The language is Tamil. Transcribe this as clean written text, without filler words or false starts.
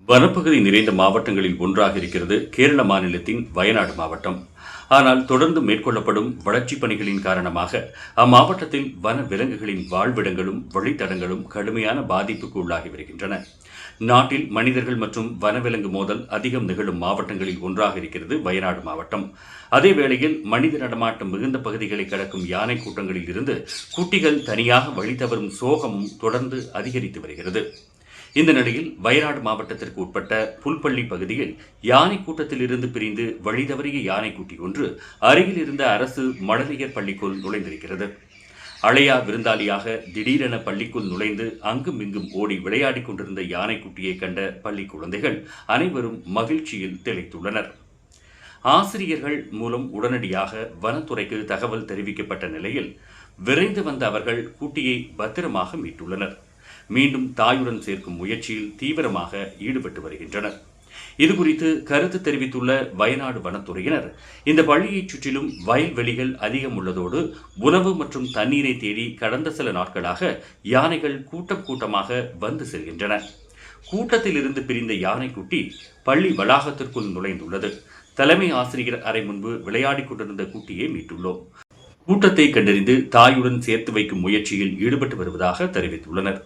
வனப்பகுதி நிறைந்த மாவட்டங்களில் ஒன்றாக இருக்கிறது கேரள மாநிலத்தின் வயநாடு மாவட்டம். ஆனால் தொடர்ந்து மேற்கொள்ளப்படும் வளர்ச்சிப் பணிகளின் காரணமாக அம்மாவட்டத்தில் வன விலங்குகளின் வாழ்விடங்களும் வழித்தடங்களும் கடுமையான பாதிப்புக்கு உள்ளாகி வருகின்றன. நாட்டில் மனிதர்கள் மற்றும் வனவிலங்கு மோதல் அதிகம் நிகழும் மாவட்டங்களில் ஒன்றாக இருக்கிறது வயநாடு மாவட்டம். அதேவேளையில் மனித நடமாட்டம் மிகுந்த பகுதிகளை கடக்கும் யானை கூட்டங்களில் இருந்து குட்டிகள் தனியாக வழி தவறும் சோகமும் தொடர்ந்து அதிகரித்து வருகிறது. இந்த நிலையில் வயநாடு மாவட்டத்திற்கு உட்பட்ட புல்பள்ளி பகுதியில் யானை கூட்டத்தில் இருந்து பிரிந்து வழிதவறிய யானைக்குட்டி ஒன்று அருகில் இருந்த அரசு மழலையர் பள்ளிக்குள் நுழைந்திருக்கிறது. அழையா விருந்தாளியாக திடீரென பள்ளிக்குள் நுழைந்து அங்கும் இங்கும் ஓடி விளையாடிக் கொண்டிருந்த யானைக்குட்டியை கண்ட பள்ளி குழந்தைகள் அனைவரும் மகிழ்ச்சியில் திளைத்துள்ளனர். ஆசிரியர்கள் மூலம் உடனடியாக வனத்துறைக்கு தகவல் தெரிவிக்கப்பட்ட நிலையில் விரைந்து வந்த அவர்கள் குட்டியை பத்திரமாக மீட்டுள்ளனர். மீண்டும் தாயுடன் சேர்க்கும் முயற்சியில் தீவிரமாக ஈடுபட்டு வருகின்றனர். இதுகுறித்து கருத்து தெரிவித்துள்ள வயநாடு வனத்துறையினர், இந்த பள்ளியைச் சுற்றிலும் வயல்வெளிகள் அதிகம் உள்ளதோடு உணவு மற்றும் தண்ணீரை தேடி கடந்த சில நாட்களாக யானைகள் கூட்டம் கூட்டமாக வந்து செல்கின்றன. கூட்டத்தில் இருந்து பிரிந்த யானைக்குட்டி பள்ளி வளாகத்திற்குள் நுழைந்துள்ளது. தலைமை ஆசிரியர் அறை முன்பு விளையாடிக் கொண்டிருந்த குட்டியை மீட்டுள்ளோம். கூட்டத்தை கண்டறிந்து தாயுடன் சேர்த்து வைக்கும் முயற்சியில் ஈடுபட்டு வருவதாக தெரிவித்துள்ளனர்.